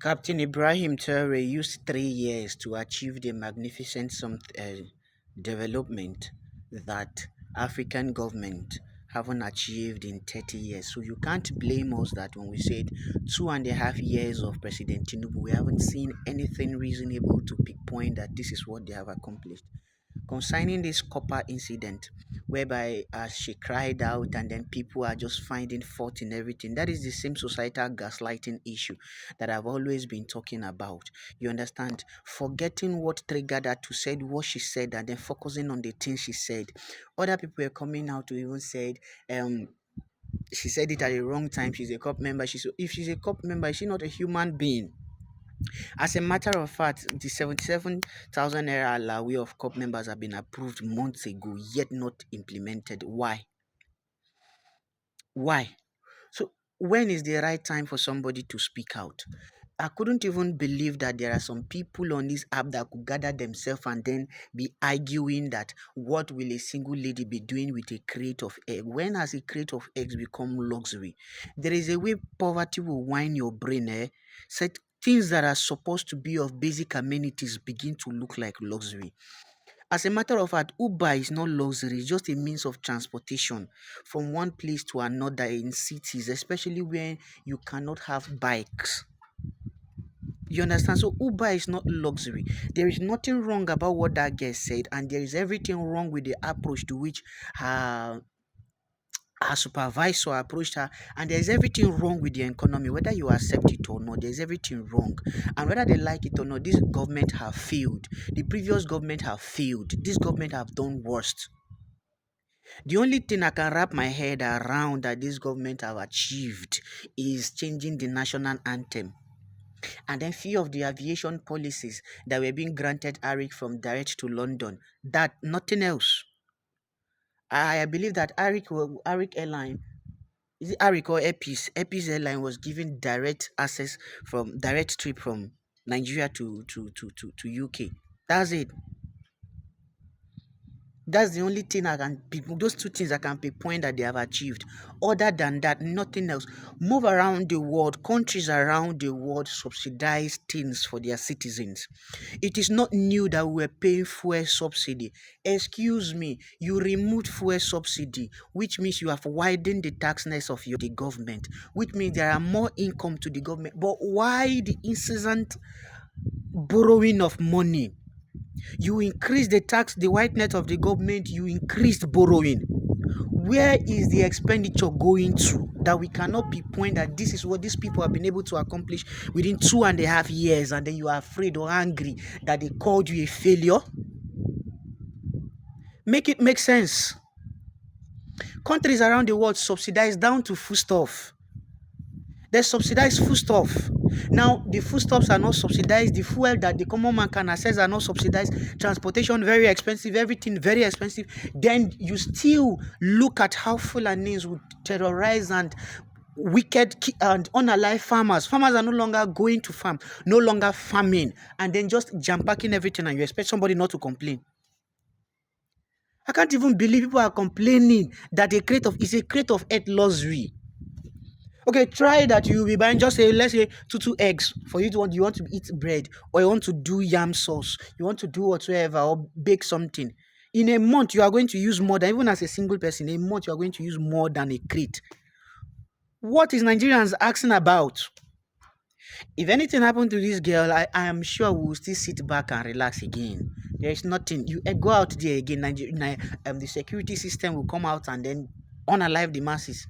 Captain Ibrahim Traore used 3 years to achieve the magnificent development that African government haven't achieved in 30 years. So you can't blame us that when we said 2.5 years of President Tinubu, we haven't seen anything reasonable to pinpoint that this is what they have accomplished concerning this copper incident whereby she cried out and then people are just finding fault in everything. That is the same societal gaslighting issue that I've always been talking about. You understand? Forgetting what triggered her to say what she said and then focusing on the things she said. Other people are coming out to even say she said it at the wrong time. She's a cop member. If she's a cop member, is she not a human being? As a matter of fact, the 77,000 naira allowance of COP members have been approved months ago, yet not implemented. Why? Why? So, when is the right time for somebody to speak out? I couldn't even believe that there are some people on this app that could gather themselves and then be arguing that what will a single lady be doing with a crate of egg? When has a crate of eggs become luxury? There is a way poverty will wine your brain. Set things that are supposed to be of basic amenities begin to look like luxury. As a matter of fact, Uber is not luxury, it's just a means of transportation from one place to another in cities, especially where you cannot have bikes. You understand? So Uber is not luxury. There is nothing wrong about what that girl said, and there is everything wrong with the approach to which her supervisor approached her, and there's everything wrong with the economy, whether you accept it or not. There's everything wrong, and whether they like it or not, this government have failed. The previous government have failed. This government have done worst. The only thing I can wrap my head around that this government have achieved is changing the national anthem and then few of the aviation policies that were being granted Arik from direct to London. That nothing else. I believe that Arik Airline, is it Arik or Epis Airline was given direct access from direct trip from Nigeria to UK. That's it. That's the only thing I can those two things I can pinpoint that they have achieved. Other than that, nothing else. Move around the world, countries around the world subsidize things for their citizens. It is not new that we're paying fuel subsidy. Excuse me, you removed fuel subsidy, which means you have widened the taxness of the government, which means there are more income to the government. But why the incessant borrowing of money? You increase the tax, the white net of the government, you increased borrowing. Where is the expenditure going to that we cannot pinpoint that this is what these people have been able to accomplish within 2.5 years, and then you are afraid or angry that they called you a failure? Make it make sense. Countries around the world subsidize down to foodstuff. They subsidize foodstuff. Now, the foodstuffs are not subsidized. The fuel that the common man can access are not subsidized. Transportation, very expensive. Everything, very expensive. Then you still look at how Fulanis would terrorize and wicked and unalive farmers. Farmers are no longer going to farm, no longer farming, and then just jam-packing everything, and you expect somebody not to complain. I can't even believe people are complaining that is a crate of earth luxury. Okay, try that. You'll be buying just say, let's say two eggs for you want to eat bread, or you want to do yam sauce, you want to do whatsoever, or bake something. In a month, you are going to use more than, even as a single person, in a month you are going to use more than a crate. What is Nigerians asking about? If anything happened to this girl, I am sure we will still sit back and relax again. There is nothing. You go out there again, the security system will come out and then unalive the masses.